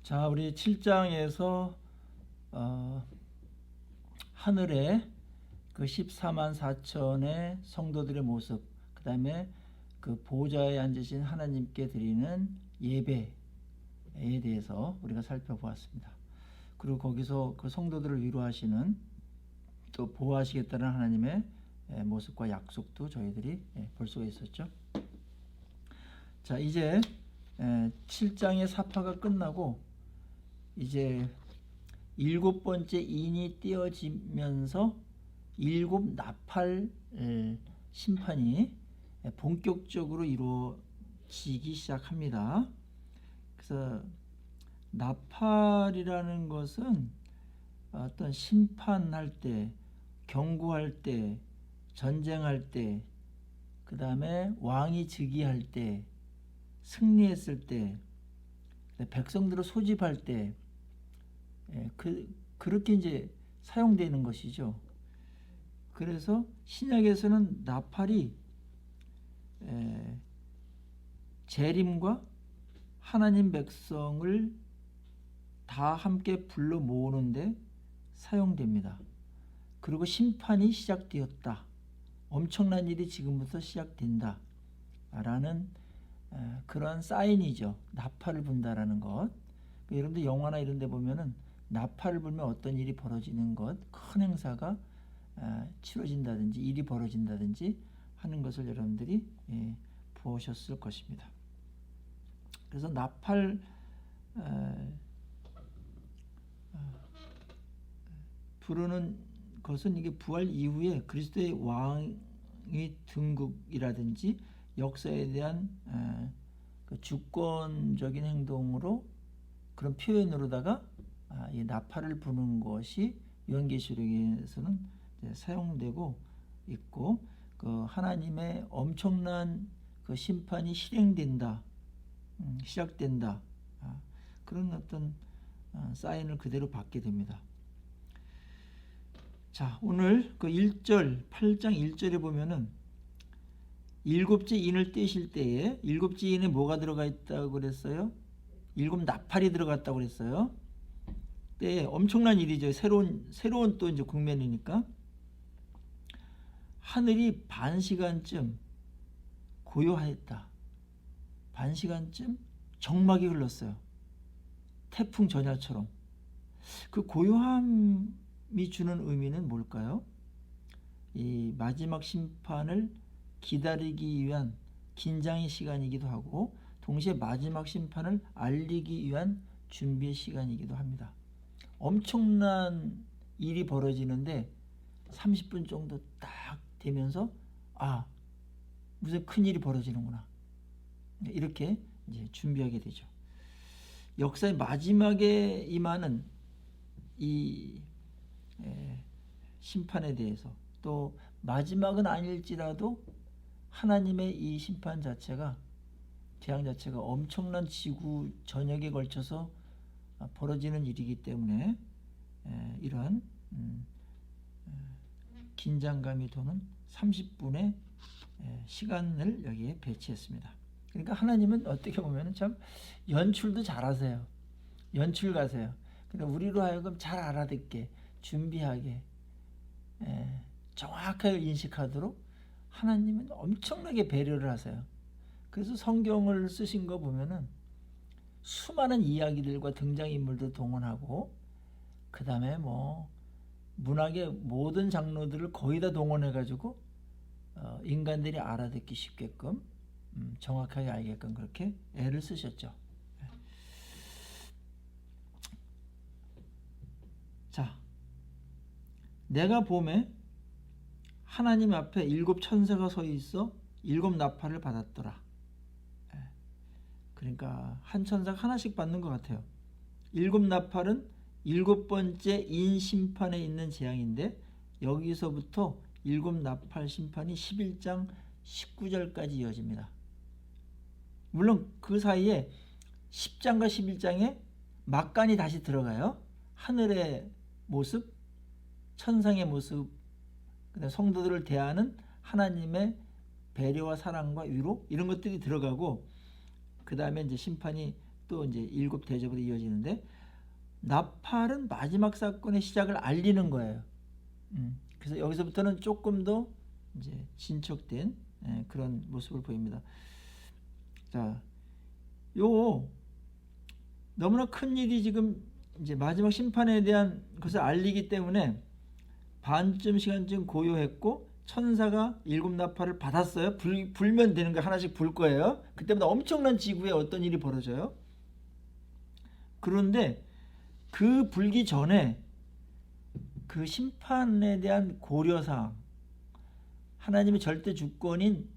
자, 우리 7장에서 하늘에 그 14만 4천의 성도들의 모습, 그 다음에 그 보좌에 앉으신 하나님께 드리는 예배에 대해서 우리가 살펴보았습니다. 그리고 거기서 그 성도들을 위로하시는, 또 보호하시겠다는 하나님의 모습과 약속도 저희들이 볼 수가 있었죠. 자, 이제 7장의 사파가 끝나고 이제 7번째 인이 띄어지면서 7 나팔 심판이 본격적으로 이루어지기 시작합니다. 그래서 나팔이라는 것은 어떤 심판할 때, 경고할 때, 전쟁할 때, 그 다음에 왕이 즉위할 때, 승리했을 때, 백성들을 소집할 때, 그렇게 이제 사용되는 것이죠. 그래서 신약에서는 나팔이 재림과 하나님 백성을 다 함께 불러 모으는데 사용됩니다. 그리고 심판이 시작되었다. 엄청난 일이 지금부터 시작된다. 라는 그러한 사인이죠. 나팔을 분다라는 것. 여러분들 영화나 이런 데 보면은 나팔을 불면 어떤 일이 벌어지는 것, 큰 행사가 치러진다든지 일이 벌어진다든지 하는 것을 여러분들이 보셨을 것입니다. 그래서 나팔 부르는 것은 이게 부활 이후에 그리스도의 왕의 등극이라든지 역사에 대한 그 주권적인 행동으로, 그런 표현으로다가 이 나팔을 부는 것이 요한계시록에서는 사용되고 있고, 그 하나님의 엄청난 그 심판이 실행된다, 시작된다, 그런 어떤 사인을 그대로 받게 됩니다. 자, 오늘 그 1절, 8장 1절에 보면은 일곱째 인을 떼실 때에, 일곱째 인에 뭐가 들어가 있다고 그랬어요? 7 나팔이 들어갔다고 그랬어요. 때 엄청난 일이죠. 새로운 또 이제 국면이니까. 하늘이 반 시간쯤 고요하였다. 반 시간쯤 정막이 흘렀어요. 태풍 전야처럼. 그 고요함이 주는 의미는 뭘까요? 이 마지막 심판을 기다리기 위한 긴장의 시간이기도 하고, 동시에 마지막 심판을 알리기 위한 준비의 시간이기도 합니다. 엄청난 일이 벌어지는데 30분 정도 딱 되면서 무슨 큰 일이 벌어지는구나, 이렇게 이제 준비하게 되죠. 역사의 마지막에 임하는 이 심판에 대해서, 또 마지막은 아닐지라도 하나님의 이 심판 자체가, 재앙 자체가 엄청난 지구 전역에 걸쳐서 벌어지는 일이기 때문에 이러한 긴장감이 도는 30분의 시간을 여기에 배치했습니다. 그러니까 하나님은 어떻게 보면 참 연출도 잘하세요. 연출가세요. 그러니까 우리로 하여금 잘 알아듣게, 준비하게, 정확하게 인식하도록 하나님은 엄청나게 배려를 하세요. 그래서 성경을 쓰신 거 보면은 수많은 이야기들과 등장인물도 동원하고, 그 다음에 뭐 문학의 모든 장르들을 거의 다 동원해가지고 인간들이 알아듣기 쉽게끔, 정확하게 알게끔 그렇게 애를 쓰셨죠. 자, 내가 봄에 하나님 앞에 7 천사가 서 있어 7 나팔을 받았더라. 그러니까 한 천사가 하나씩 받는 것 같아요. 7 나팔은 7번째 인 심판에 있는 재앙인데, 여기서부터 7 나팔 심판이 11장 19절까지 이어집니다. 물론 그 사이에 10장과 11장에 막간이 다시 들어가요. 하늘의 모습, 천상의 모습, 성도들을 대하는 하나님의 배려와 사랑과 위로, 이런 것들이 들어가고, 그 다음에 이제 심판이 또 이제 일곱 대접으로 이어지는데 나팔은 마지막 사건의 시작을 알리는 거예요. 그래서 여기서부터는 조금 더 이제 진척된 그런 모습을 보입니다. 자, 요 너무나 큰 일이 지금 이제 마지막 심판에 대한 것을 알리기 때문에 반쯤 시간쯤 고요했고 천사가 일곱 나팔을 받았어요. 불면 되는 거 하나씩 불 거예요. 그때마다 엄청난 지구에 어떤 일이 벌어져요. 그런데 그 불기 전에 그 심판에 대한 고려사항, 하나님의 절대 주권인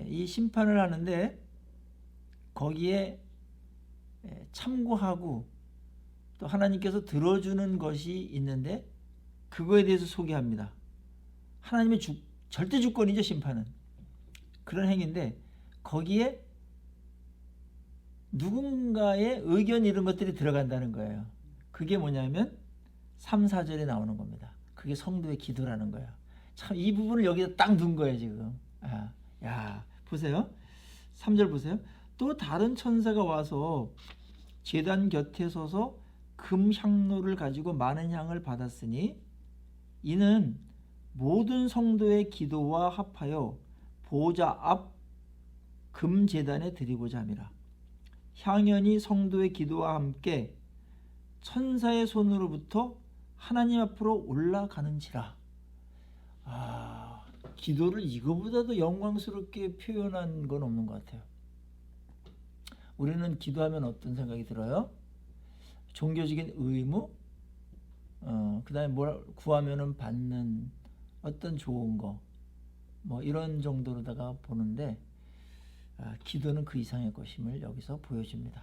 이 심판을 하는데 거기에 참고하고 또 하나님께서 들어주는 것이 있는데 그거에 대해서 소개합니다. 하나님의 절대 주권이죠, 심판은. 그런 행위인데 거기에 누군가의 의견 이런 것들이 들어간다는 거예요. 그게 뭐냐면 3, 4절에 나오는 겁니다. 그게 성도의 기도라는 거예요. 참 이 부분을 여기다 딱 둔 거예요, 지금. 야, 보세요. 3절 보세요. 또 다른 천사가 와서 제단 곁에 서서 금 향로를 가지고 많은 향을 받았으니 이는 모든 성도의 기도와 합하여 보좌 앞 금제단에 드리고자 함이라. 향연이 성도의 기도와 함께 천사의 손으로부터 하나님 앞으로 올라가는지라. 기도를 이거보다도 영광스럽게 표현한 건 없는 것 같아요. 우리는 기도하면 어떤 생각이 들어요? 종교적인 의무, 그 다음에 뭘 구하면은 받는 어떤 좋은 거, 뭐 이런 정도로다가 보는데 기도는 그 이상의 것임을 여기서 보여줍니다.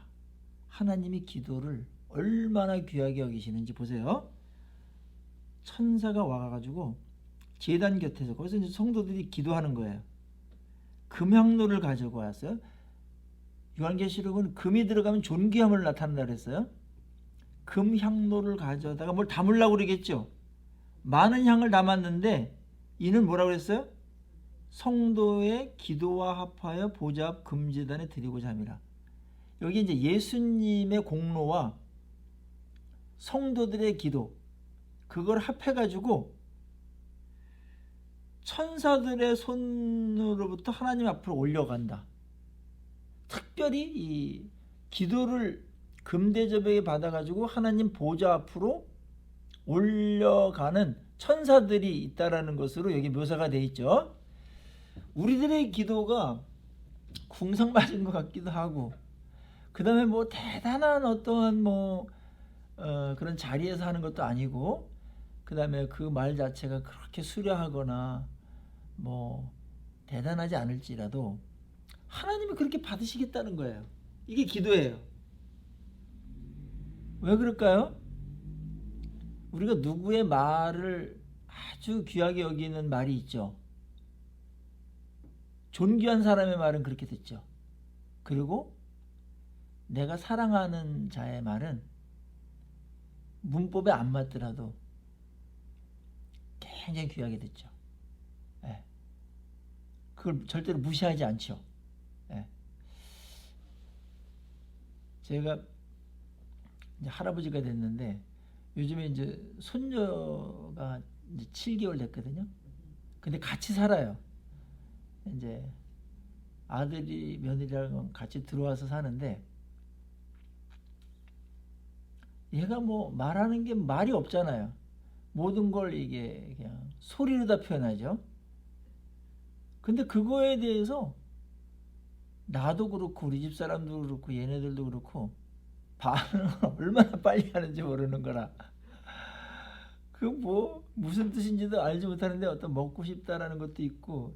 하나님이 기도를 얼마나 귀하게 여기시는지 보세요. 천사가 와가지고 제단 곁에서 거기서 이제 성도들이 기도하는 거예요. 금향로를 가지고 왔어요. 요한계시록은 금이 들어가면 존귀함을 나타낸다 그랬어요. 금향로를 가져다가 뭘 담으려고 그러겠죠. 많은 향을 담았는데 이는 뭐라고 그랬어요? 성도의 기도와 합하여 보좌 앞 금제단에 드리고자 함이라. 여기 이제 예수님의 공로와 성도들의 기도 그걸 합해가지고 천사들의 손으로부터 하나님 앞으로 올려간다. 특별히 이 기도를 금대접에 받아가지고 하나님 보좌 앞으로 올려가는 천사들이 있다라는 것으로 여기 묘사가 되어 있죠. 우리들의 기도가 궁상맞은 것 같기도 하고, 그 다음에 뭐 대단한 어떠한 그런 자리에서 하는 것도 아니고, 그 다음에 그 말 자체가 그렇게 수려하거나 뭐 대단하지 않을지라도 하나님이 그렇게 받으시겠다는 거예요. 이게 기도예요. 왜 그럴까요? 우리가 누구의 말을 아주 귀하게 여기는 말이 있죠. 존귀한 사람의 말은 그렇게 듣죠. 그리고 내가 사랑하는 자의 말은 문법에 안 맞더라도 굉장히 귀하게 듣죠. 그걸 절대로 무시하지 않죠. 제가 이제 할아버지가 됐는데 요즘에 이제 손녀가 이제 7개월 됐거든요. 근데 같이 살아요. 이제 아들이 며느리랑 같이 들어와서 사는데 얘가 뭐 말하는 게 말이 없잖아요. 모든 걸 이게 그냥 소리로 다 표현하죠. 근데 그거에 대해서 나도 그렇고 우리 집 사람도 그렇고 얘네들도 그렇고 반응을 얼마나 빨리 하는지 모르는 거라. 그 뭐 무슨 뜻인지도 알지 못하는데 어떤 먹고 싶다라는 것도 있고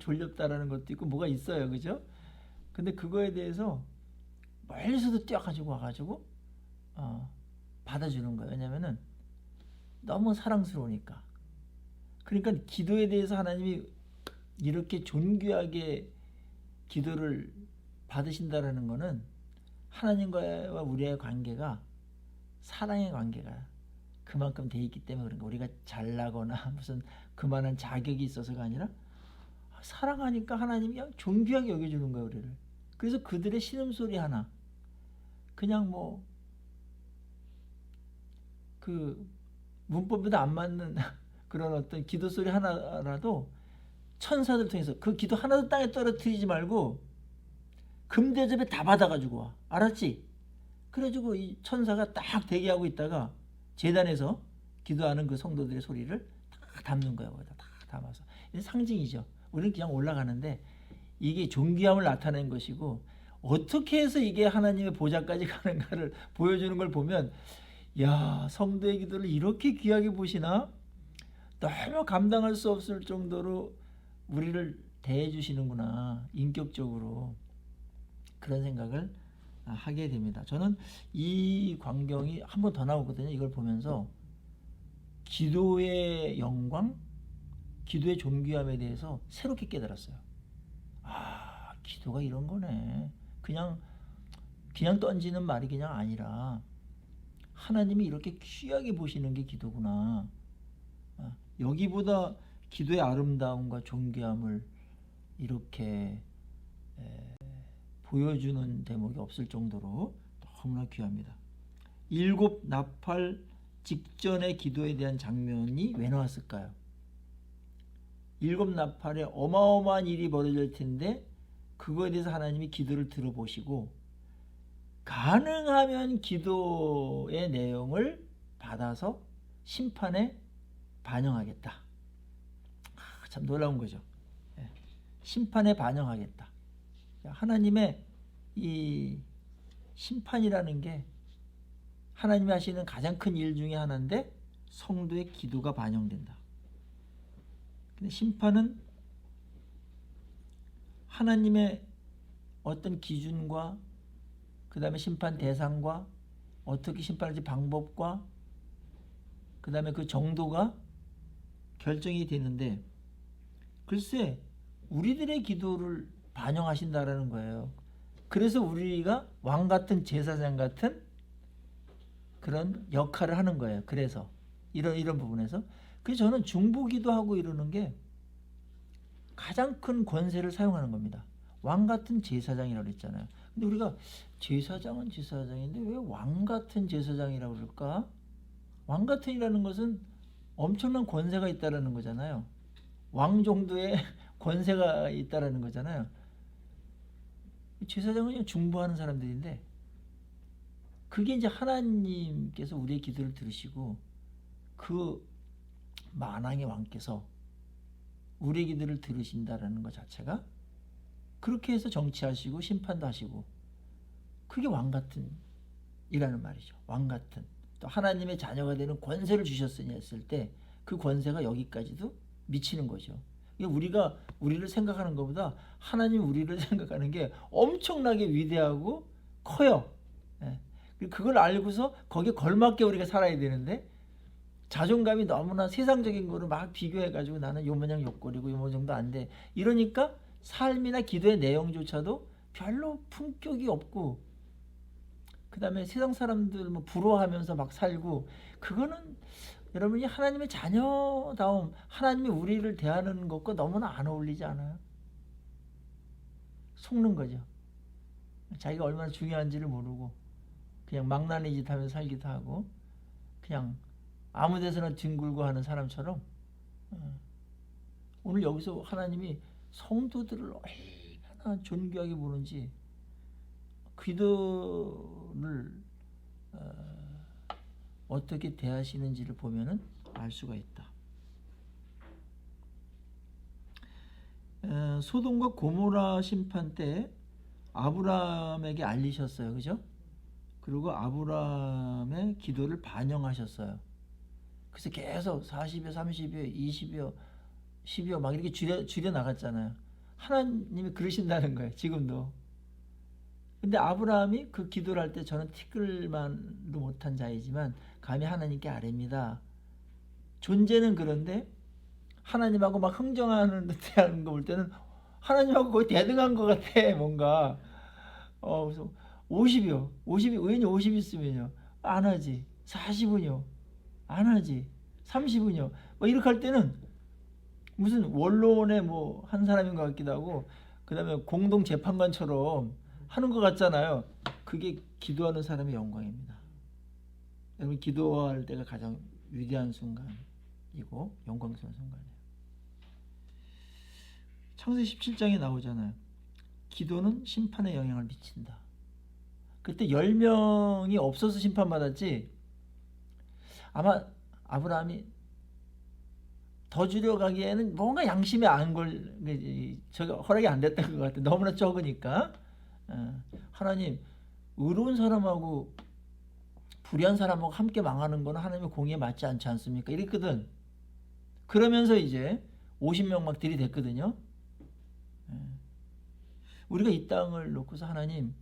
졸렵다라는 것도 있고 뭐가 있어요, 그죠? 근데 그거에 대해서 멀리서도 뛰어가지고 와가지고 받아주는 거예요. 왜냐면은 너무 사랑스러우니까. 그러니까 기도에 대해서 하나님이 이렇게 존귀하게 기도를 받으신다라는 거는 하나님과 우리의 관계가 사랑의 관계가 그만큼 돼 있기 때문에 그런 거. 우리가 잘나거나 무슨 그만한 자격이 있어서가 아니라 사랑하니까 하나님이 그냥 존귀하게 여겨주는 거예요, 우리를. 그래서 그들의 신음소리 하나, 그냥 그 문법에도 안 맞는 그런 어떤 기도 소리 하나라도 천사들 통해서 그 기도 하나도 땅에 떨어뜨리지 말고 금대접에 다 받아가지고 와. 알았지? 그래가지고 이 천사가 딱 대기하고 있다가 제단에서 기도하는 그 성도들의 소리를 다 담는 거야. 거기다 다 담아서. 이게 상징이죠. 우리는 그냥 올라가는데 이게 존귀함을 나타낸 것이고 어떻게 해서 이게 하나님의 보좌까지 가는가를 보여주는 걸 보면 야, 성도의 기도를 이렇게 귀하게 보시나? 너무 감당할 수 없을 정도로 우리를 대해 주시는구나. 인격적으로. 그런 생각을 하게 됩니다. 저는 이 광경이 한 번 더 나오거든요. 이걸 보면서 기도의 영광, 기도의 존귀함에 대해서 새롭게 깨달았어요. 아, 기도가 이런 거네. 그냥 던지는 말이 그냥 아니라 하나님이 이렇게 귀하게 보시는 게 기도구나. 여기보다 기도의 아름다움과 존귀함을 이렇게 보여주는 대목이 없을 정도로 너무나 귀합니다. 7 나팔 직전의 기도에 대한 장면이 왜 나왔을까요? 7 나팔에 어마어마한 일이 벌어질 텐데 그거에 대해서 하나님이 기도를 들어보시고 가능하면 기도의 내용을 받아서 심판에 반영하겠다. 참 놀라운 거죠. 심판에 반영하겠다. 하나님의 이 심판이라는 게 하나님이 하시는 가장 큰 일 중에 하나인데 성도의 기도가 반영된다. 근데 심판은 하나님의 어떤 기준과 그 다음에 심판 대상과 어떻게 심판할지 방법과 그 다음에 그 정도가 결정이 되는데 글쎄 우리들의 기도를 반영하신다라는 거예요. 그래서 우리가 왕 같은 제사장 같은 그런 역할을 하는 거예요. 그래서 이런 부분에서 그래서 저는 중보기도하고 이러는 게 가장 큰 권세를 사용하는 겁니다. 왕 같은 제사장이라고 그랬잖아요. 근데 우리가 제사장은 제사장인데 왜 왕 같은 제사장이라고 그럴까? 왕 같은이라는 것은 엄청난 권세가 있다라는 거잖아요. 왕 정도의 권세가 있다라는 거잖아요. 제사장은 그냥 중보하는 사람들인데 그게 이제 하나님께서 우리의 기도를 들으시고 그 만왕의 왕께서 우리의 기도를 들으신다라는 것 자체가 그렇게 해서 정치하시고 심판도 하시고 그게 왕 같은 이라는 말이죠. 왕 같은 또 하나님의 자녀가 되는 권세를 주셨으니 했을 때 그 권세가 여기까지도 미치는 거죠. 우리가 우리를 생각하는 것보다 하나님 우리를 생각하는 게 엄청나게 위대하고 커요. 그걸 알고서 거기에 걸맞게 우리가 살아야 되는데 자존감이 너무나 세상적인 거로 막 비교해가지고 나는 요모양 욕거리고 요모 정도 안 돼. 이러니까 삶이나 기도의 내용조차도 별로 품격이 없고 그 다음에 세상 사람들 부러워하면서 막 살고 그거는 여러분이 하나님의 자녀다움 하나님이 우리를 대하는 것과 너무나 안 어울리지 않아요? 속는 거죠. 자기가 얼마나 중요한지를 모르고 그냥 망나니 짓 하면서 살기도 하고 그냥 아무 데서나 뒹굴고 하는 사람처럼 오늘 여기서 하나님이 성도들을 얼마나 존귀하게 보는지 기도를 어떻게 대하시는지를 보면은 알 수가 있다. 소돔과 고모라 심판 때 아브라함에게 알리셨어요. 그죠? 그리고 아브라함의 기도를 반영하셨어요. 그래서 계속 40여, 30여, 20여, 10여 막 이렇게 줄여 나갔잖아요. 하나님이 그러신다는 거예요. 지금도. 근데 아브라함이 그 기도를 할 때 저는 티끌만도 못한 자이지만 감히 하나님께 아뢰입니다. 존재는 그런데 하나님하고 막 흥정하는 듯한 거 볼 때는 하나님하고 거의 대등한 것 같아. 뭔가 그래서 50이요. 50이 의원이 50 있으면요. 안 하지. 40은요. 안 하지. 30은요. 뭐 이렇게 할 때는 무슨 원로원의 뭐 한 사람인 것 같기도 하고 그다음에 공동 재판관처럼 하는 것 같잖아요. 그게 기도하는 사람의 영광입니다. 여러분 기도할 때가 가장 위대한 순간이고 영광스러운 순간이에요. 창세기 17장에 나오잖아요. 기도는 심판에 영향을 미친다. 그때 10명이 없어서 심판받았지, 아마 아브라함이 더 줄여가기에는 뭔가 양심에 허락이 안 됐던 것 같아요. 너무나 적으니까. 하나님, 의로운 사람하고 불의한 사람하고 함께 망하는 건 하나님의 공의에 맞지 않지 않습니까? 이랬거든. 그러면서 이제 50명 막 들이댔거든요. 우리가 이 땅을 놓고서 하나님,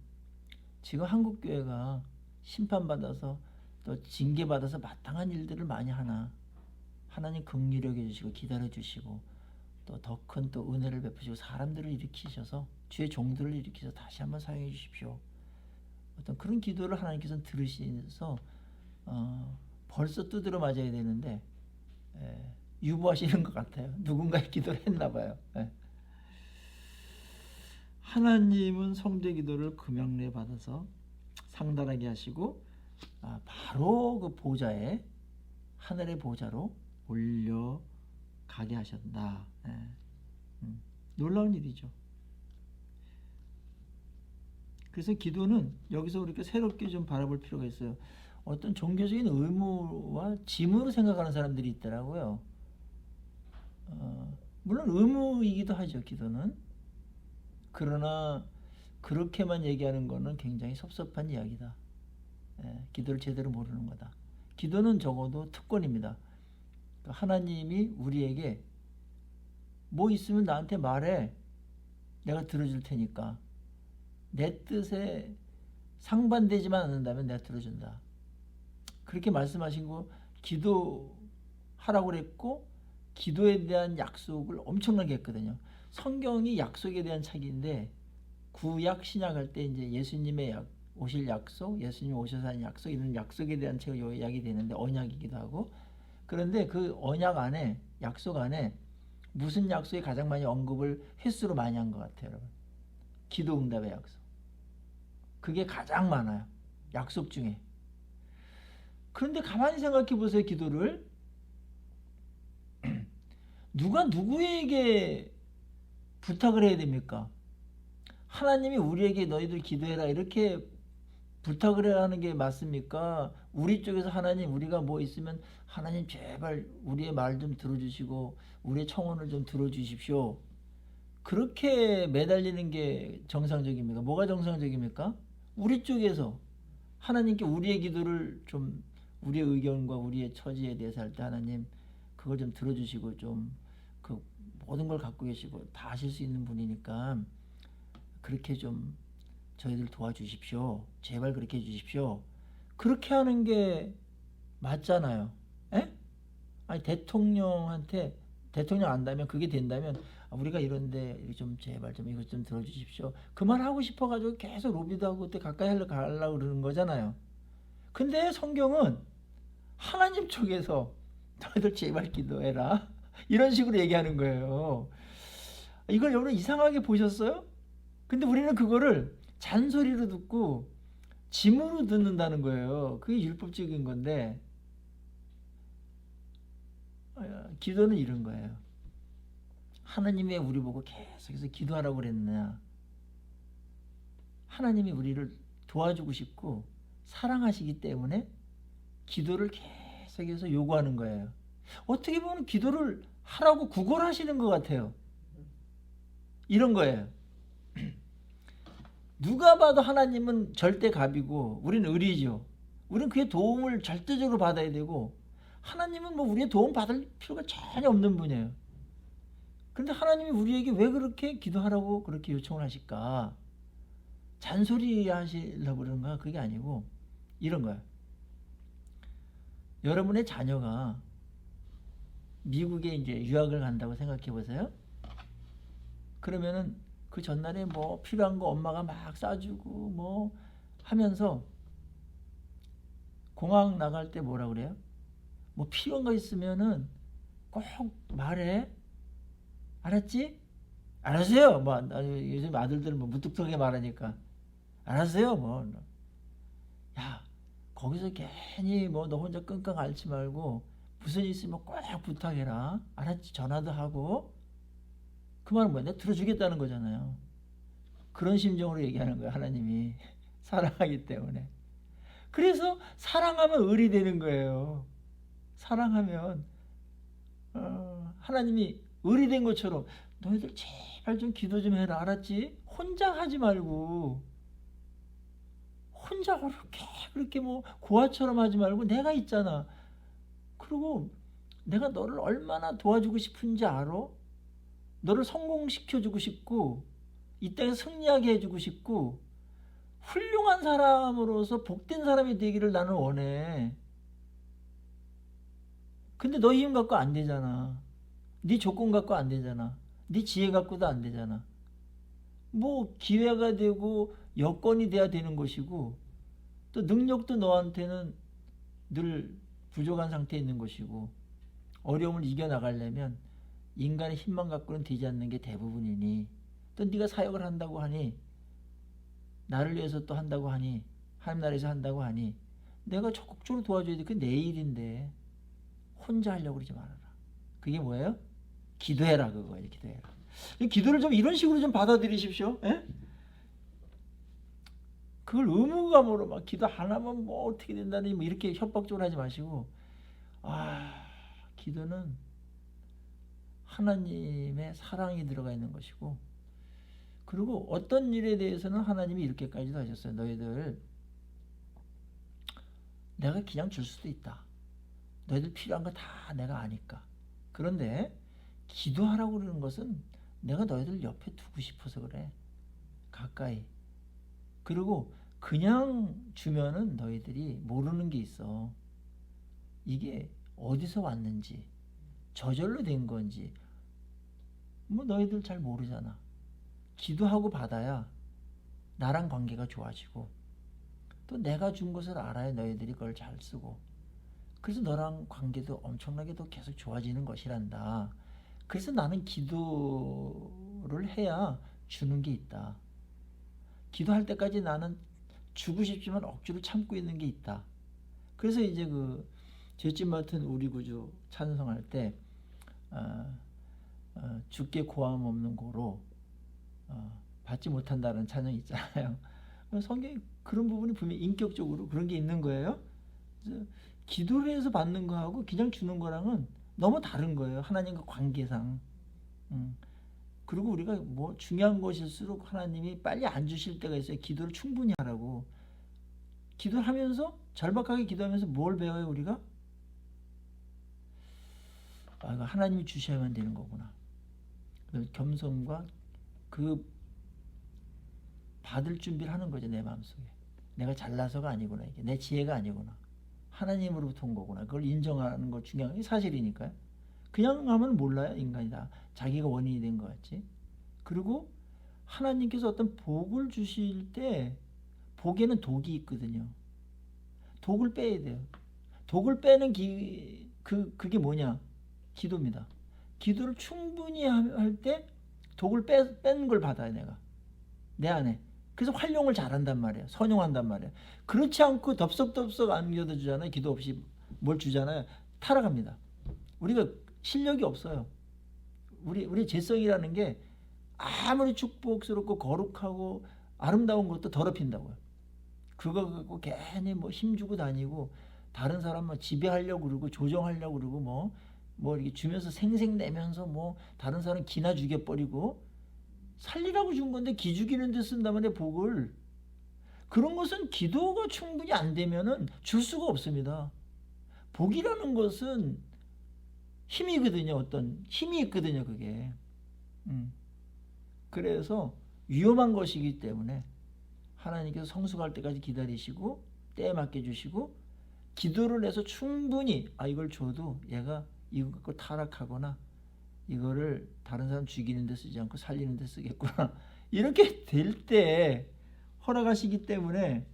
지금 한국교회가 심판받아서 또 징계받아서 마땅한 일들을 많이 하나, 하나님 긍휼히 여겨주시고 기다려주시고 또 더 큰 또 은혜를 베푸시고 사람들을 일으키셔서 주의 종들을 일으키셔서 다시 한번 사용해 주십시오. 어떤 그런 기도를 하나님께서는 들으시면서 벌써 두드려 맞아야 되는데 유보하시는 것 같아요. 누군가의 기도를 했나 봐요. 하나님은 성도의 기도를 금양례 받아서 상달하게 하시고 바로 그 보좌에, 하늘의 보좌로 올려가게 하셨다. 놀라운 일이죠. 그래서 기도는 여기서 우리가 새롭게 좀 바라볼 필요가 있어요. 어떤 종교적인 의무와 짐으로 생각하는 사람들이 있더라고요. 물론 의무이기도 하죠, 기도는. 그러나 그렇게만 얘기하는 거는 굉장히 섭섭한 이야기다. 기도를 제대로 모르는 거다. 기도는 적어도 특권입니다. 하나님이 우리에게 뭐 있으면 나한테 말해. 내가 들어줄 테니까. 내 뜻에 상반되지만 않는다면 내가 들어준다. 그렇게 말씀하신 거 기도하라고 그랬고, 기도에 대한 약속을 엄청나게 했거든요. 성경이 약속에 대한 책인데, 구약 신약할 때 이제 예수님의 오실 약속, 예수님 오셔서 하는 약속, 이런 약속에 대한 책을 요약이 되는데 언약이기도 하고, 그런데 그 언약 안에, 약속 안에 무슨 약속이 가장 많이 언급을 횟수로 많이 한 것 같아요, 여러분? 기도 응답의 약속. 그게 가장 많아요, 약속 중에. 그런데 가만히 생각해 보세요. 기도를 누가 누구에게 부탁을 해야 됩니까? 하나님이 우리에게 너희들 기도해라 이렇게 부탁을 해야 하는 게 맞습니까? 우리 쪽에서 하나님, 우리가 뭐 있으면 하나님 제발 우리의 말 좀 들어주시고 우리의 청혼을 좀 들어주십시오. 그렇게 매달리는 게 정상적입니까? 뭐가 정상적입니까? 우리 쪽에서 하나님께 우리의 기도를 좀, 우리의 의견과 우리의 처지에 대해서 할 때 하나님 그걸 좀 들어주시고 좀 그 모든 걸 갖고 계시고 다 하실 수 있는 분이니까 그렇게 좀 저희들 도와주십시오. 제발 그렇게 해주십시오. 그렇게 하는 게 맞잖아요. 에? 아니 대통령한테, 대통령 안다면 그게 된다면 우리가 이런데 좀 제발 좀 이것 좀 들어주십시오. 그만하고 싶어가지고 계속 로비도 하고 그때 가까이 가려고 그러는 거잖아요. 근데 성경은 하나님 쪽에서 너희들 제발 기도해라 이런 식으로 얘기하는 거예요. 이걸 여러분 이상하게 보셨어요? 근데 우리는 그거를 잔소리로 듣고 짐으로 듣는다는 거예요. 그게 율법적인 건데, 기도는 이런 거예요. 하나님이 왜 우리 보고 계속해서 기도하라고 그랬느냐? 하나님이 우리를 도와주고 싶고 사랑하시기 때문에 기도를 계속해서 요구하는 거예요. 어떻게 보면 기도를 하라고 구걸하시는 것 같아요. 이런 거예요. 누가 봐도 하나님은 절대갑이고 우리는 을이죠. 우리는 그의 도움을 절대적으로 받아야 되고, 하나님은 뭐 우리의 도움 받을 필요가 전혀 없는 분이에요. 그런데 하나님이 우리에게 왜 그렇게 기도하라고 그렇게 요청을 하실까? 잔소리 하시려고 그런가? 그게 아니고 이런 거예요. 여러분의 자녀가 미국에 이제 유학을 간다고 생각해 보세요. 그러면은 그 전날에 뭐 필요한 거 엄마가 막 싸주고 뭐 하면서 공항 나갈 때 뭐라 그래요? 뭐 필요한 거 있으면은 꼭 말해. 알았지? 알았어요. 뭐 요즘 아들들은 뭐 무뚝뚝하게 말하니까 알았어요. 뭐 야, 거기서 괜히 뭐 너 혼자 끙끙 앓지 말고 무슨 일 있으면 꼭 부탁해라. 알았지? 전화도 하고. 그 말은 뭐야? 내가 들어주겠다는 거잖아요. 그런 심정으로 얘기하는 거예요. 하나님이. 사랑하기 때문에. 그래서 사랑하면 을이 되는 거예요. 사랑하면 하나님이 을이 된 것처럼 너희들 제발 좀 기도 좀 해라. 알았지? 혼자 하지 말고 혼자 그렇게 뭐 고아처럼 하지 말고 내가 있잖아. 그리고 내가 너를 얼마나 도와주고 싶은지 알아? 너를 성공시켜주고 싶고 이 땅에 승리하게 해주고 싶고 훌륭한 사람으로서 복된 사람이 되기를 나는 원해. 근데 너 힘 갖고 안 되잖아. 네 조건 갖고 안 되잖아. 네 지혜 갖고도 안 되잖아. 뭐 기회가 되고 여건이 돼야 되는 것이고 또 능력도 너한테는 늘 부족한 상태에 있는 것이고 어려움을 이겨나가려면 인간의 힘만 갖고는 되지 않는 게 대부분이니 또 네가 사역을 한다고 하니 나를 위해서 또 한다고 하니 하나님 나라에서 한다고 하니 내가 적극적으로 도와줘야 돼. 그게 내 일인데 혼자 하려고 그러지 말아라. 그게 뭐예요? 기도해라. 그거예요. 기도해라. 기도를 좀 이런 식으로 좀 받아들이십시오. 에? 그걸 의무감으로 막 기도 안 하면 뭐 어떻게 된다니 뭐 이렇게 협박적으로 하지 마시고 기도는 하나님의 사랑이 들어가 있는 것이고 그리고 어떤 일에 대해서는 하나님이 이렇게까지도 하셨어요. 너희들 내가 그냥 줄 수도 있다. 너희들 필요한 거 다 내가 아니까. 그런데 기도하라고 그러는 것은 내가 너희들 옆에 두고 싶어서 그래. 가까이. 그리고 그냥 주면은 너희들이 모르는 게 있어. 이게 어디서 왔는지 저절로 된 건지 뭐 너희들 잘 모르잖아. 기도하고 받아야 나랑 관계가 좋아지고 또 내가 준 것을 알아야 너희들이 그걸 잘 쓰고 그래서 너랑 관계도 엄청나게 더 계속 좋아지는 것이란다. 그래서 나는 기도를 해야 주는 게 있다. 기도할 때까지 나는 주고 싶지만 억지로 참고 있는 게 있다. 그래서 이제 그 죄짐 맡은 우리 구주 찬송할 때 주께 고함 없는 고로 받지 못한다는 찬양이 있잖아요. 성경에 그런 부분이 분명히 인격적으로 그런 게 있는 거예요. 기도를 해서 받는 거하고 그냥 주는 거랑은 너무 다른 거예요. 하나님과 관계상. 그리고 우리가 뭐 중요한 것일수록 하나님이 빨리 안 주실 때가 있어요. 기도를 충분히 하라고. 기도를 하면서 절박하게 기도하면서 뭘 배워요 우리가? 이거 하나님이 주셔야만 되는 거구나. 겸손과 그 받을 준비를 하는 거죠. 내 마음속에. 내가 잘나서가 아니구나. 이게 내 지혜가 아니구나. 하나님으로부터 온 거구나. 그걸 인정하는 거 중요한 게 사실이니까요. 그냥 하면 몰라요. 인간이 다 자기가 원인이 된 것 같지. 그리고 하나님께서 어떤 복을 주실 때 복에는 독이 있거든요. 독을 빼야 돼요. 독을 빼는 그게 뭐냐? 기도입니다. 기도를 충분히 할 때 독을 뺀 걸 받아요. 내가 내 안에. 그래서 활용을 잘한단 말이에요. 선용한단 말이에요. 그렇지 않고 덥석덥석 안겨주잖아요. 기도 없이 뭘 주잖아요. 타락합니다. 우리가 실력이 없어요. 우리 죄성이라는 게 아무리 축복스럽고 거룩하고 아름다운 것도 더럽힌다고요. 그거 갖고 괜히 뭐 힘주고 다니고 다른 사람 뭐 지배하려고 그러고 조정하려고 그러고 뭐 이렇게 주면서 생색내면서 뭐 다른 사람 기나 죽여버리고 살리라고 준 건데 기 죽이는 데 쓴다면 내 복을 그런 것은 기도가 충분히 안 되면은 줄 수가 없습니다. 복이라는 것은 힘이거든요. 어떤 힘이 있거든요. 그게. 그래서 위험한 것이기 때문에 하나님께서 성숙할 때까지 기다리시고 때에 맞게 주시고 기도를 해서 충분히 이걸 줘도 얘가 이거 갖고 타락하거나 이거를 다른 사람 죽이는 데 쓰지 않고 살리는 데 쓰겠구나. 이렇게 될 때 허락하시기 때문에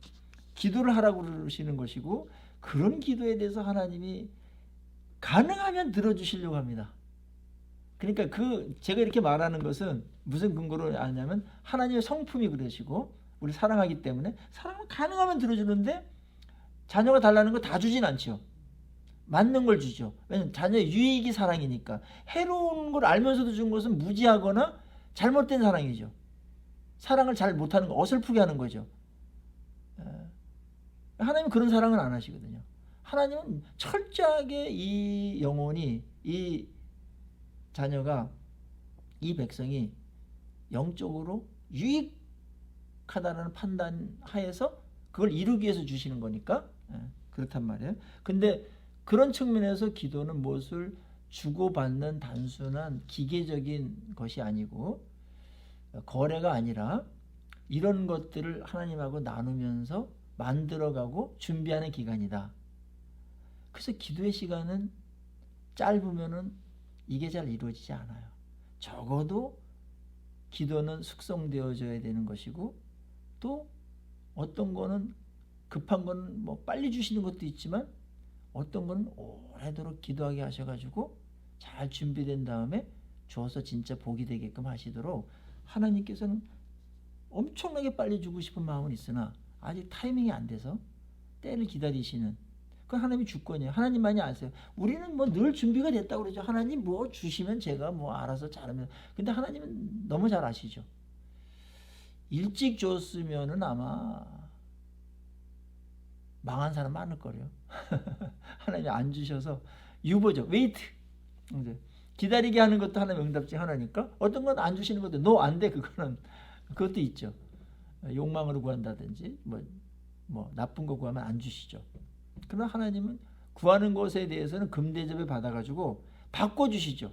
기도를 하라고 그러시는 것이고 그런 기도에 대해서 하나님이 가능하면 들어주시려고 합니다. 그러니까 제가 이렇게 말하는 것은 무슨 근거로 아냐면 하나님의 성품이 그러시고 우리 사랑하기 때문에 사랑은 가능하면 들어주는데 자녀가 달라는 거 다 주진 않죠. 맞는 걸 주죠. 왜냐면 자녀의 유익이 사랑이니까. 해로운 걸 알면서도 준 것은 무지하거나 잘못된 사랑이죠. 사랑을 잘 못하는 거, 어설프게 하는 거죠. 하나님은 그런 사랑은 안 하시거든요. 하나님은 철저하게 이 영혼이, 이 자녀가, 이 백성이 영적으로 유익하다는 판단 하에서 그걸 이루기 위해서 주시는 거니까 그렇단 말이에요. 근데 그런 측면에서 기도는 무엇을 주고받는 단순한 기계적인 것이 아니고 거래가 아니라 이런 것들을 하나님하고 나누면서 만들어가고 준비하는 기간이다. 그래서 기도의 시간은 짧으면은 이게 잘 이루어지지 않아요. 적어도 기도는 숙성되어져야 되는 것이고, 또 어떤 거는 급한 거는 뭐 빨리 주시는 것도 있지만 어떤 거는 오래도록 기도하게 하셔가지고 잘 준비된 다음에 주어서 진짜 복이 되게끔 하시도록 하나님께서는 엄청나게 빨리 주고 싶은 마음은 있으나 아직 타이밍이 안 돼서 때를 기다리시는, 그건 하나님의 주권이에요. 하나님만이 아세요. 우리는 뭐 늘 준비가 됐다고 그러죠. 하나님 뭐 주시면 제가 뭐 알아서 잘하면. 근데 하나님은 너무 잘 아시죠. 일찍 줬으면은 아마 망한 사람 많을 거예요. 하나님이 안 주셔서 유보죠. 웨이트. 이제 기다리게 하는 것도 하나님의 응답 중 하나니까. 어떤 건 안 주시는 것도 노 안 돼. 그거는 그것도 있죠. 욕망으로 구한다든지 뭐 나쁜 거 구하면 안 주시죠. 그러나 하나님은 구하는 것에 대해서는 금대접을 받아가지고 바꿔주시죠.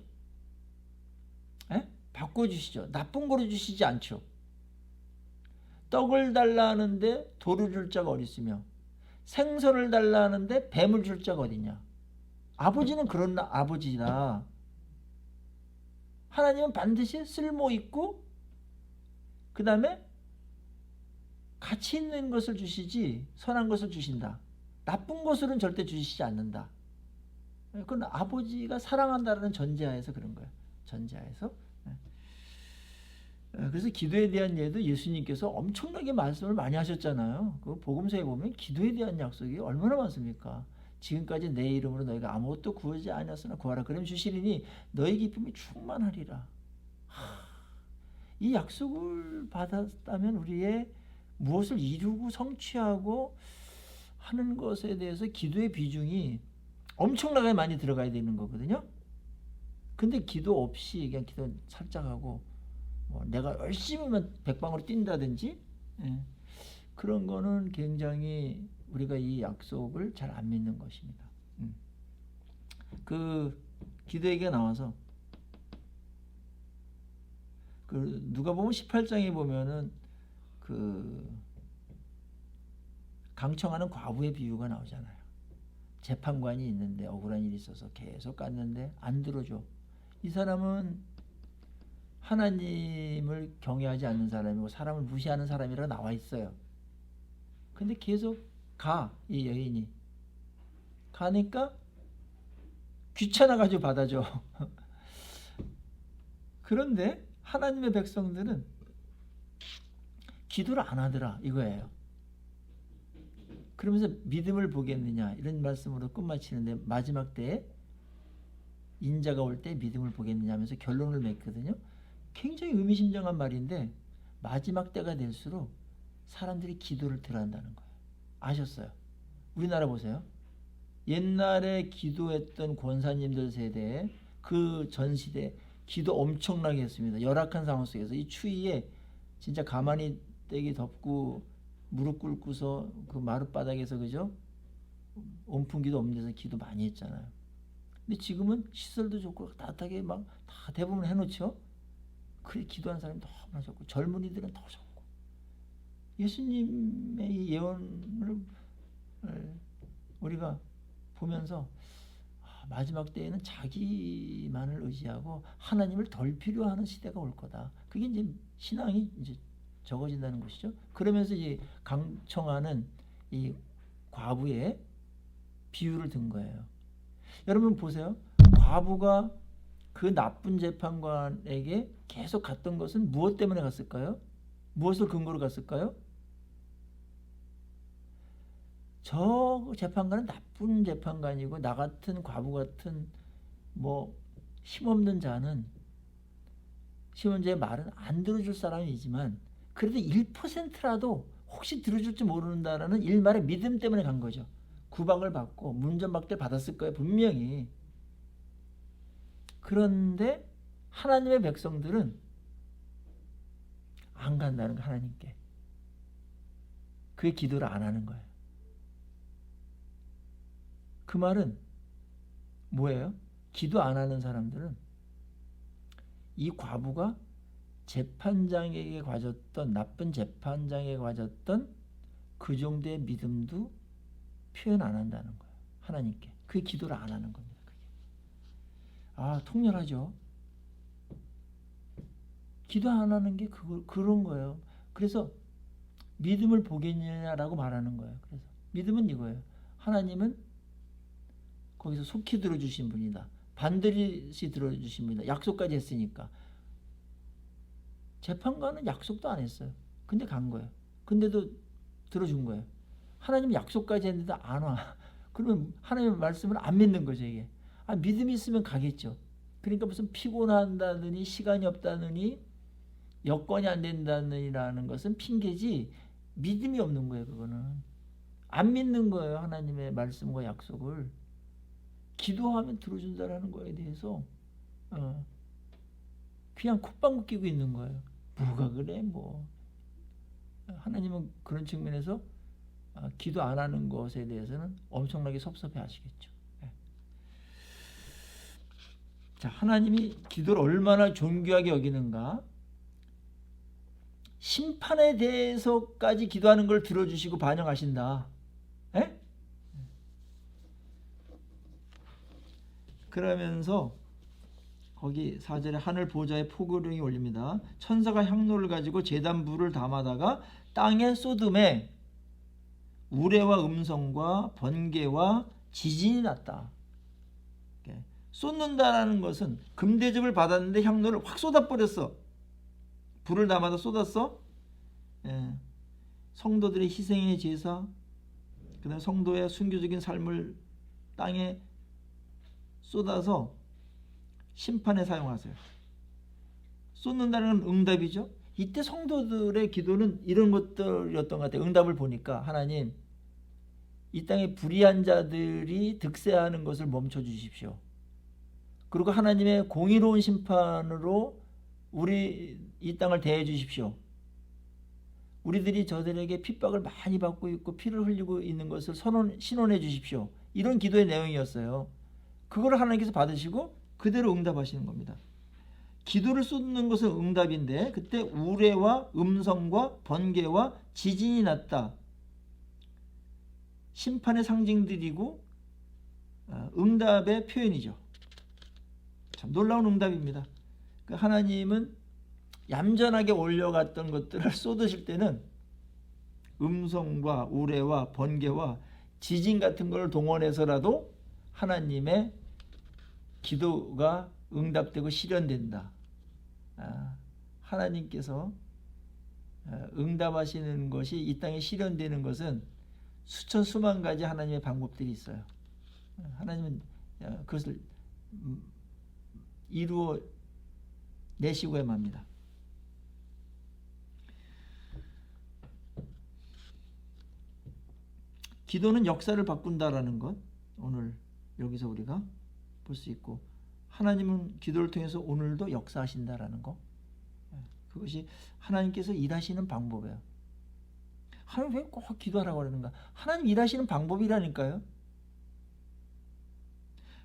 에? 바꿔주시죠. 나쁜 거로 주시지 않죠. 떡을 달라는데 돌을 줄 자가 어디 있으며 생선을 달라는데 뱀을 줄 자가 어디냐. 아버지는 그런 아버지라 하나님은 반드시 쓸모있고 그 다음에 가치 있는 것을 주시지 선한 것을 주신다. 나쁜 것으로는 절대 주시지 않는다. 그건 아버지가 사랑한다는 전제하에서 그런 거예요. 전제하에서. 그래서 기도에 대한 예도 예수님께서 엄청나게 말씀을 많이 하셨잖아요. 그 복음서에 보면 기도에 대한 약속이 얼마나 많습니까? 지금까지 내 이름으로 너희가 아무것도 구하지 아니었으나 구하라 그러면 주시리니 너희 기쁨이 충만하리라. 이 약속을 받았다면 우리의 무엇을 이루고 성취하고 하는 것에 대해서 기도의 비중이 엄청나게 많이 들어가야 되는 거거든요. 근데 기도 없이 그냥 기도 살짝 하고 뭐 내가 열심히만 백방으로 뛴다든지 그런 거는 굉장히 우리가 이 약속을 잘 안 믿는 것입니다. 그 기도 얘기가 나와서 그 누가복음 18장에 보면은 그 강청하는 과부의 비유가 나오잖아요. 재판관이 있는데 억울한 일이 있어서 계속 갔는데 안 들어줘. 이 사람은 하나님을 경외하지 않는 사람이고 사람을 무시하는 사람이라 나와 있어요. 근데 계속 이 여인이 가니까 귀찮아가지고 받아줘. 그런데 하나님의 백성들은 기도를 안 하더라 이거예요. 그러면서 믿음을 보겠느냐 이런 말씀으로 끝마치는데 마지막 때에 인자가 올 때 믿음을 보겠느냐 하면서 결론을 맺거든요. 굉장히 의미심장한 말인데 마지막 때가 될수록 사람들이 기도를 덜 한다는 거예요. 아셨어요? 우리나라 보세요. 옛날에 기도했던 권사님들 세대에 그 전시대 기도 엄청나게 했습니다. 열악한 상황 속에서 이 추위에 진짜 가만히 떼기 덥고 무릎 꿇고서 그 마룻바닥에서 그죠? 온풍기도 없는 데서 기도 많이 했잖아요. 근데 지금은 시설도 좋고 따뜻하게 막 다 대부분 해놓죠. 그래 기도하는 사람이 너무나 적고 젊은이들은 더 적고 예수님의 이 예언을 우리가 보면서 마지막 때에는 자기만을 의지하고 하나님을 덜 필요하는 시대가 올 거다. 그게 이제 신앙이 이제 적어진다는 것이죠. 그러면서 이제 강청하는 이 과부의 비유를 든 거예요. 여러분 보세요. 과부가 그 나쁜 재판관에게 계속 갔던 것은 무엇 때문에 갔을까요? 무엇을 근거로 갔을까요? 저 재판관은 나쁜 재판관이고 나 같은 과부 같은 뭐 힘없는 자는 시몬자의 말은 안 들어줄 사람이지만 그래도 1%라도 혹시 들어줄지 모른다라는 일말의 믿음 때문에 간 거죠. 구박을 받고 문전박대를 받았을 거예요. 분명히. 그런데 하나님의 백성들은 안 간다는 거 하나님께. 그의 기도를 안 하는 거예요. 그 말은 뭐예요? 기도 안 하는 사람들은 이 과부가 재판장에게 가졌던 나쁜 재판장에게 가졌던 그 정도의 믿음도 표현 안 한다는 거예요. 하나님께. 그의 기도를 안 하는 겁니다. 그게. 아, 통렬하죠. 기도 안 하는 게 그런 거예요. 그래서 믿음을 보겠느냐라고 말하는 거예요. 그래서 믿음은 이거예요. 하나님은 거기서 속히 들어주신 분이다. 반드시 들어주신 분이다. 약속까지 했으니까. 재판관은 약속도 안 했어요. 근데 간 거예요. 근데도 들어준 거예요. 하나님 약속까지 했는데 안 와. 그러면 하나님의 말씀을 안 믿는 거죠, 이게. 아, 믿음이 있으면 가겠죠. 그러니까 무슨 피곤한다느니 시간이 없다느니 여건이 안 된다느니라는 것은 핑계지 믿음이 없는 거예요, 그거는. 안 믿는 거예요, 하나님의 말씀과 약속을. 기도하면 들어준다라는 거에 대해서 그냥 콧방귀 끼고 있는 거예요. 뭐가 그래 뭐. 하나님은 그런 측면에서 기도 안 하는 것에 대해서는 엄청나게 섭섭해 하시겠죠. 자, 하나님이 기도를 얼마나 존귀하게 여기는가. 심판에 대해서까지 기도하는 걸 들어주시고 반영하신다. 에? 그러면서 거기 4절에 하늘 보좌에 포도령이 올립니다. 천사가 향로를 가지고 제단불을 담아다가 땅에 쏟음에 우레와 음성과 번개와 지진이 났다. 쏟는다라는 것은 금대접을 받았는데 향로를 확 쏟아버렸어. 불을 담아다 쏟았어. 성도들의 희생의 제사, 그다음 성도의 순교적인 삶을 땅에 쏟아서 심판에 사용하세요. 쏟는다는 건 응답이죠. 이때 성도들의 기도는 이런 것들이었던 것 같아요. 응답을 보니까 하나님, 이 땅에 불의한 자들이 득세하는 것을 멈춰 주십시오. 그리고 하나님의 공의로운 심판으로 우리 이 땅을 대해 주십시오. 우리들이 저들에게 핍박을 많이 받고 있고 피를 흘리고 있는 것을 신원해 주십시오. 이런 기도의 내용이었어요. 그걸 하나님께서 받으시고 그대로 응답하시는 겁니다. 기도를 쏟는 것은 응답인데 그때 우레와 음성과 번개와 지진이 났다. 심판의 상징들이고 응답의 표현이죠. 참 놀라운 응답입니다. 하나님은 얌전하게 올려갔던 것들을 쏟으실 때는 음성과 우레와 번개와 지진 같은 걸 동원해서라도 하나님의 기도가 응답되고 실현된다. 하나님께서 응답하시는 것이 이 땅에 실현되는 것은 수천 수만 가지 하나님의 방법들이 있어요. 하나님은 그것을 이루어 내시고야 맙니다. 기도는 역사를 바꾼다라는 것, 오늘 여기서 우리가 볼 수 있고, 하나님은 기도를 통해서 오늘도 역사하신다라는 것, 그것이 하나님께서 일하시는 방법이에요. 하나님 왜 꼭 기도하라고 그러는가? 하나님 일하시는 방법이라니까요.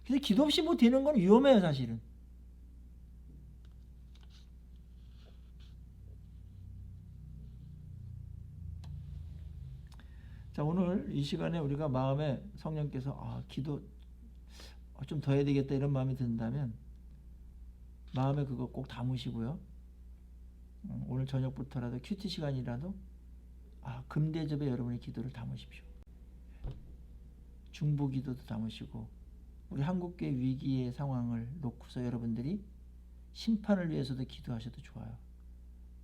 그래서 기도 없이 뭐 되는 건 위험해요, 사실은. 자, 오늘 이 시간에 우리가 마음에 성령께서 기도 좀 더 해야 되겠다 이런 마음이 든다면 마음에 그거 꼭 담으시고요. 오늘 저녁부터라도 큐티 시간이라도 금대접에 여러분의 기도를 담으십시오. 중보 기도도 담으시고 우리 한국교회 위기의 상황을 놓고서 여러분들이 심판을 위해서도 기도하셔도 좋아요.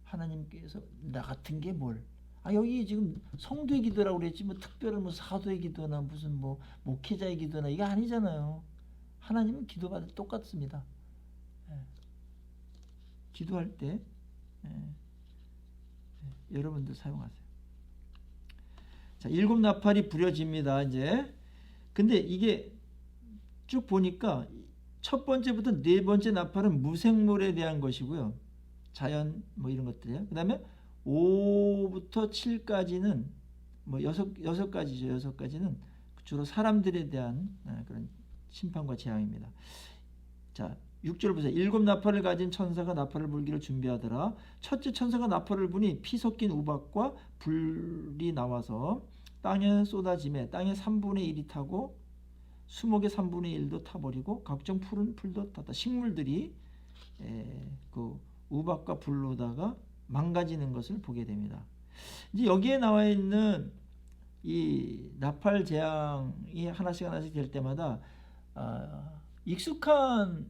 하나님께서 나 같은 게 뭘 여기 지금 성도의 기도라고 그랬지 뭐 특별한 뭐 사도의 기도나 무슨 뭐 목회자의 기도나 이게 아니잖아요. 하나님은 기도받을 때 똑같습니다. 예. 기도할 때 여러분들 사용하세요. 자, 7 나팔이 부려집니다. 이제 근데 이게 쭉 보니까 첫 번째부터 네 번째 나팔은 무생물에 대한 것이고요. 자연 뭐 이런 것들이에요. 그 다음에 5부터 7까지는 뭐 여섯 가지죠. 6가지는 주로 사람들에 대한 그런 심판과 재앙입니다. 자, 6절 보세요. 7 나팔을 가진 천사가 나팔을 불기를 준비하더라. 첫째 천사가 나팔을 부니 피 섞인 우박과 불이 나와서 땅에 쏟아지매 땅의 3분의 1이 타고 수목의 3분의 1도 타버리고 각종 푸른 풀도 탔다. 식물들이 그 우박과 불로다가 망가지는 것을 보게 됩니다. 이제 여기에 나와 있는 이 나팔 재앙이 하나씩 될 때마다 익숙한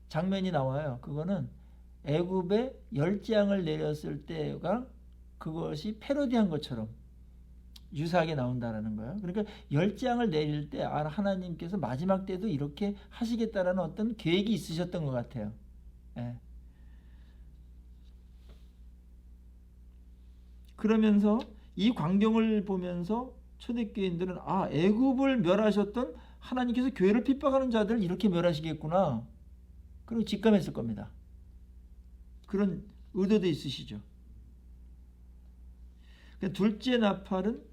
장면이 나와요. 그거는 애굽에 열재앙을 내렸을 때가 그것이 패러디한 것처럼 유사하게 나온다라는 거예요. 그러니까 열재앙을 내릴 때 하나님께서 마지막 때도 이렇게 하시겠다라는 어떤 계획이 있으셨던 것 같아요. 예. 그러면서 이 광경을 보면서 초대교인들은 애굽을 멸하셨던 하나님께서 교회를 핍박하는 자들을 이렇게 멸하시겠구나. 그리고 직감했을 겁니다. 그런 의도도 있으시죠. 둘째 나팔은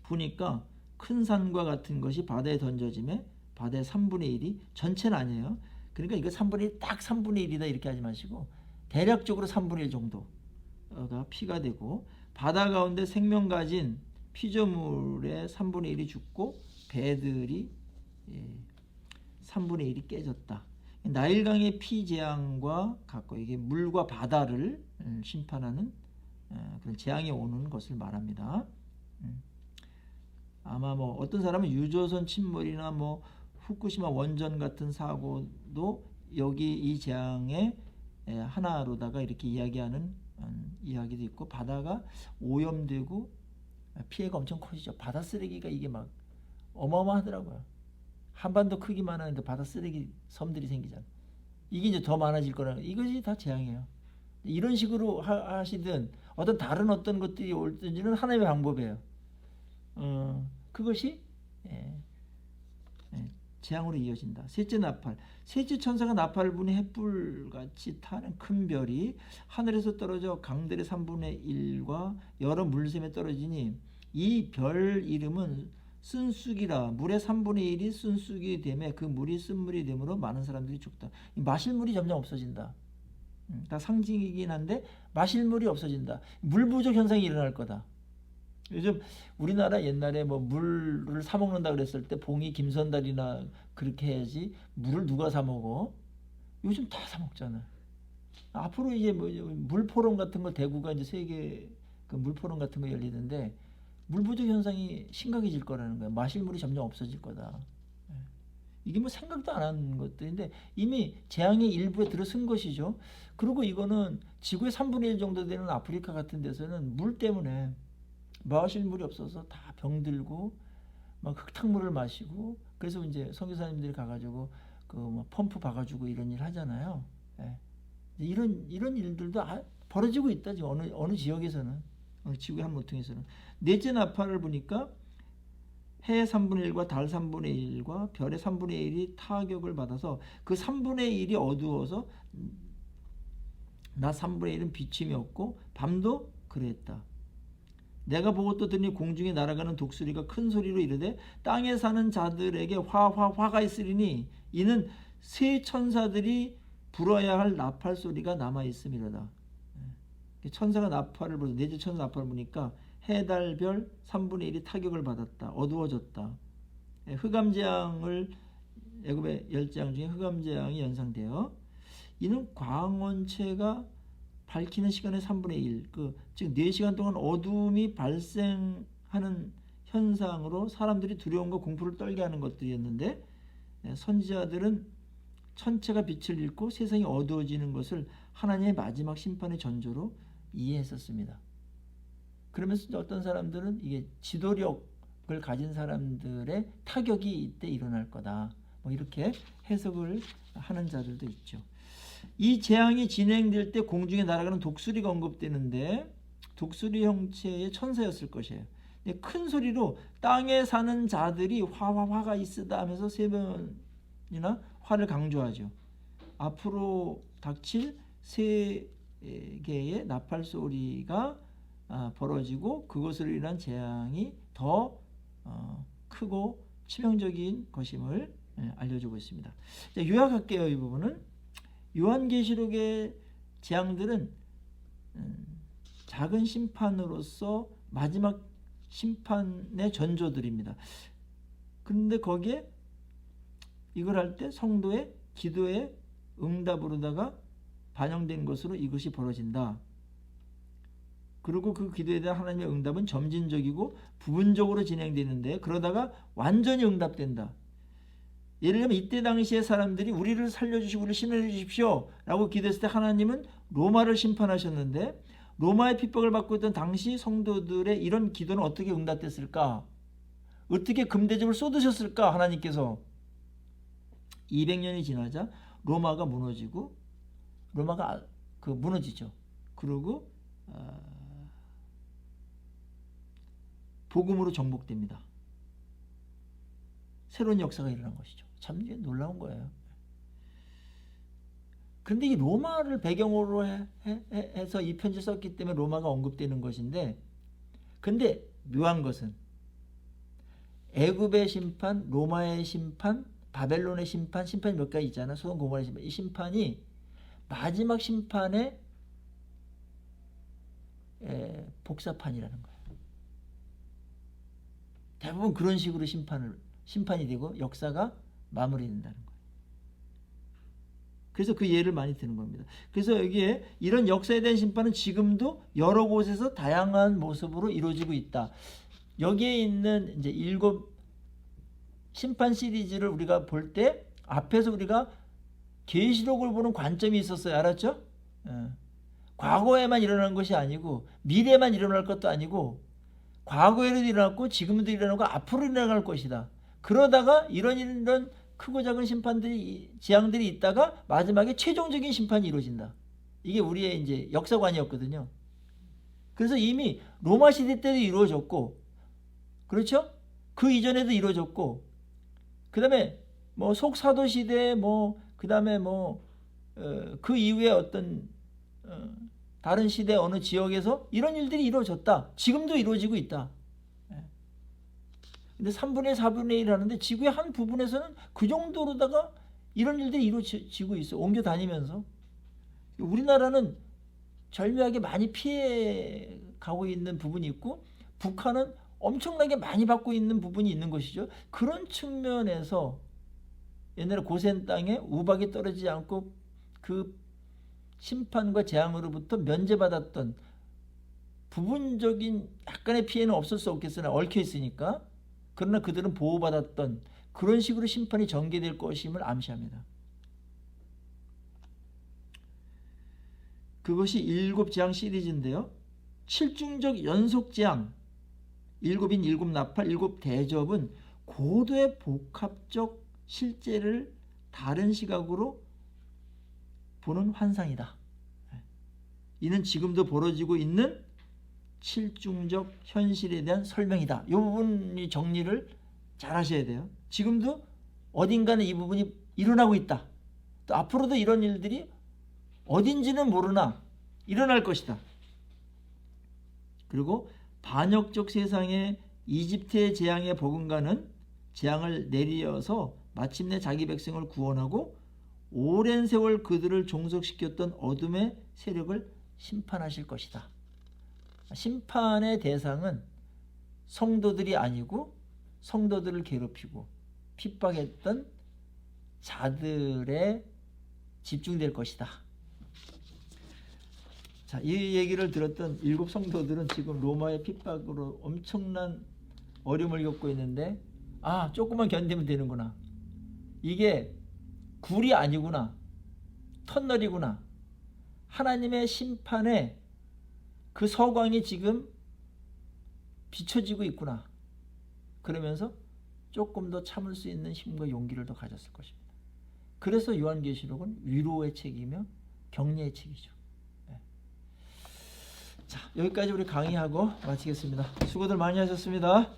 보니까 큰 산과 같은 것이 바다에 던져짐에 바다의 3분의 1이 전체는 아니에요. 그러니까 이거 3분의 1, 딱 3분의 1이다 이렇게 하지 마시고 대략적으로 3분의 1 정도가 피가 되고 바다 가운데 생명 가진 피조물의 3분의 1이 죽고 배들이 3분의 1이 깨졌다. 나일강의 피재앙과 같고 이게 물과 바다를 심판하는 그런 재앙이 오는 것을 말합니다. 아마 뭐 어떤 사람은 유조선 침몰이나 뭐 후쿠시마 원전 같은 사고도 여기 이 재앙의 하나로다가 이렇게 이야기하는 이야기도 있고 바다가 오염되고 피해가 엄청 커지죠. 바다 쓰레기가 이게 막 어마어마하더라고요. 한반도 크기만 하는데 바다 쓰레기 섬들이 생기잖아요. 이게 이제 더 많아질 거라는 이것이 다 재앙이에요. 이런 식으로 하시든 다른 어떤 것들이 올든지는 하나님의 방법이에요. 그것이 재앙으로 이어진다. 셋째 나팔. 셋째 천사가 나팔을 부니 햇불같이 타는 큰 별이 하늘에서 떨어져 강들의 3분의 1과 여러 물샘에 떨어지니 이 별 이름은 쓴쑥이라. 물의 3분의 1이 쓴쑥이 되매 그 물이 쓴물이 되므로 많은 사람들이 죽다. 마실 물이 점점 없어진다. 다 상징이긴 한데 마실 물이 없어진다. 물 부족 현상이 일어날 거다. 요즘 우리나라 옛날에 뭐 물을 사 먹는다 그랬을 때 봉이 김선달이나 그렇게 해야지 물을 누가 사 먹어? 요즘 다 사 먹잖아. 앞으로 이제 뭐 물포럼 같은 거 대구가 이제 세계 그 물포럼 같은 거 열리는데 물 부족 현상이 심각해질 거라는 거야. 마실 물이 점점 없어질 거다. 이게 뭐 생각도 안 한 것들인데 이미 재앙의 일부에 들어선 것이죠. 그리고 이거는 지구의 3분의 1 정도 되는 아프리카 같은 데서는 물 때문에 마실 물이 없어서 다 병들고 막 흙탕물을 마시고 그래서 이제 선교사님들이 가가지고 그 뭐 펌프 박아주고 이런 일 하잖아요. 이런 일들도 벌어지고 있다 지금 어느 지역에서는 지구의 한 모퉁이에서는. 넷째 나팔을 보니까 해의 3분의 1과 달 3분의 1과 별의 3분의 1이 타격을 받아서 그 3분의 1이 어두워서 낮 3분의 1은 비침이 없고 밤도 그랬다. 내가 보고 또 들으니 공중에 날아가는 독수리가 큰 소리로 이르되 땅에 사는 자들에게 화가 있으리니 이는 세 천사들이 불어야 할 나팔 소리가 남아 있음이로다. 천사가 나팔을 불어서 넷째 천사 나팔을 부니까 해, 달, 별 3분의 1이 타격을 받았다. 어두워졌다. 흑암재앙을 애굽의 열재앙 중에 흑암재앙이 연상되어 이는 광원체가 밝히는 시간의 3분의 1, 즉 4시간 동안 어둠이 발생하는 현상으로 사람들이 두려움과 공포를 떨게 하는 것들이었는데 선지자들은 천체가 빛을 잃고 세상이 어두워지는 것을 하나님의 마지막 심판의 전조로 이해했었습니다. 그러면서 이제 어떤 사람들은 이게 지도력을 가진 사람들의 타격이 이때 일어날 거다. 뭐 이렇게 해석을 하는 자들도 있죠. 이 재앙이 진행될 때 공중에 날아가는 독수리가 언급되는데 독수리 형체의 천사였을 것이에요. 근데 큰 소리로 땅에 사는 자들이 화가 있으다 하면서 3번이나 화를 강조하죠. 앞으로 닥칠 3개의 나팔 소리가 벌어지고 그것으로 인한 재앙이 더 크고 치명적인 것임을 알려주고 있습니다. 요약할게요. 이 부분은 요한계시록의 재앙들은 작은 심판으로서 마지막 심판의 전조들입니다. 그런데 거기에 이걸 할 때 성도의 기도의 응답으로다가 반영된 것으로 이것이 벌어진다. 그리고 그 기도에 대한 하나님의 응답은 점진적이고 부분적으로 진행되는데 그러다가 완전히 응답된다. 예를 들면 이때 당시의 사람들이 우리를 살려주시고 우리를 심해해 주십시오 라고 기도했을 때 하나님은 로마를 심판하셨는데 로마의 핍박을 받고 있던 당시 성도들의 이런 기도는 어떻게 응답됐을까? 어떻게 금대접을 쏟으셨을까? 하나님께서 200년이 지나자 로마가 무너지고 로마가 무너지죠. 그리고 복음으로 정복됩니다. 새로운 역사가 일어난 것이죠. 참 놀라운 거예요. 그런데 이 로마를 배경으로 해서 이 편지를 썼기 때문에 로마가 언급되는 것인데 근데 묘한 것은 애굽의 심판, 로마의 심판, 바벨론의 심판이 몇 가지 있잖아. 소돔 고모라의 심판. 이 심판이 마지막 심판의 복사판이라는 거예요. 대부분 그런 식으로 심판이 되고 역사가 마무리된다는 거예요. 그래서 그 예를 많이 드는 겁니다. 그래서 여기에 이런 역사에 대한 심판은 지금도 여러 곳에서 다양한 모습으로 이루어지고 있다. 여기에 있는 이제 7 심판 시리즈를 우리가 볼 때 앞에서 우리가 계시록을 보는 관점이 있었어요. 알았죠? 과거에만 일어난 것이 아니고 미래에만 일어날 것도 아니고 과거에도 일어났고 지금도 일어나고 앞으로 일어날 것이다. 그러다가 이런 크고 작은 재앙들이 있다가 마지막에 최종적인 심판이 이루어진다. 이게 우리의 이제 역사관이었거든요. 그래서 이미 로마 시대 때도 이루어졌고, 그렇죠? 그 이전에도 이루어졌고, 그 다음에 뭐 속사도 시대, 그 다음에 그 이후에 어떤 다른 시대 어느 지역에서 이런 일들이 이루어졌다. 지금도 이루어지고 있다. 근데 3분의 1, 4분의 1 하는데 지구의 한 부분에서는 그 정도로다가 이런 일들이 이루어지고 있어. 옮겨 다니면서. 우리나라는 절묘하게 많이 피해 가고 있는 부분이 있고 북한은 엄청나게 많이 받고 있는 부분이 있는 것이죠. 그런 측면에서 옛날에 고센 땅에 우박이 떨어지지 않고 그 심판과 재앙으로부터 면제받았던 부분적인 약간의 피해는 없을 수 없겠으나 얽혀 있으니까 그러나 그들은 보호받았던 그런 식으로 심판이 전개될 것임을 암시합니다. 그것이 7재앙 시리즈인데요. 7중적 연속재앙 7인 7나팔 7대접은 고도의 복합적 실제를 다른 시각으로 보는 환상이다. 이는 지금도 벌어지고 있는 7중적 현실에 대한 설명이다. 이 부분이 정리를 잘 하셔야 돼요. 지금도 어딘가는 이 부분이 일어나고 있다. 또 앞으로도 이런 일들이 어딘지는 모르나 일어날 것이다. 그리고 반역적 세상의 이집트의 재앙의 버금가는 재앙을 내리어서 마침내 자기 백성을 구원하고 오랜 세월 그들을 종속시켰던 어둠의 세력을 심판하실 것이다. 심판의 대상은 성도들이 아니고 성도들을 괴롭히고 핍박했던 자들에 집중될 것이다. 자, 이 얘기를 들었던 7 성도들은 지금 로마의 핍박으로 엄청난 어려움을 겪고 있는데 조금만 견디면 되는구나. 이게 굴이 아니구나. 터널이구나. 하나님의 심판에 그 서광이 지금 비춰지고 있구나. 그러면서 조금 더 참을 수 있는 힘과 용기를 더 가졌을 것입니다. 그래서 요한계시록은 위로의 책이며 격려의 책이죠. 네. 자, 여기까지 우리 강의하고 마치겠습니다. 수고들 많이 하셨습니다.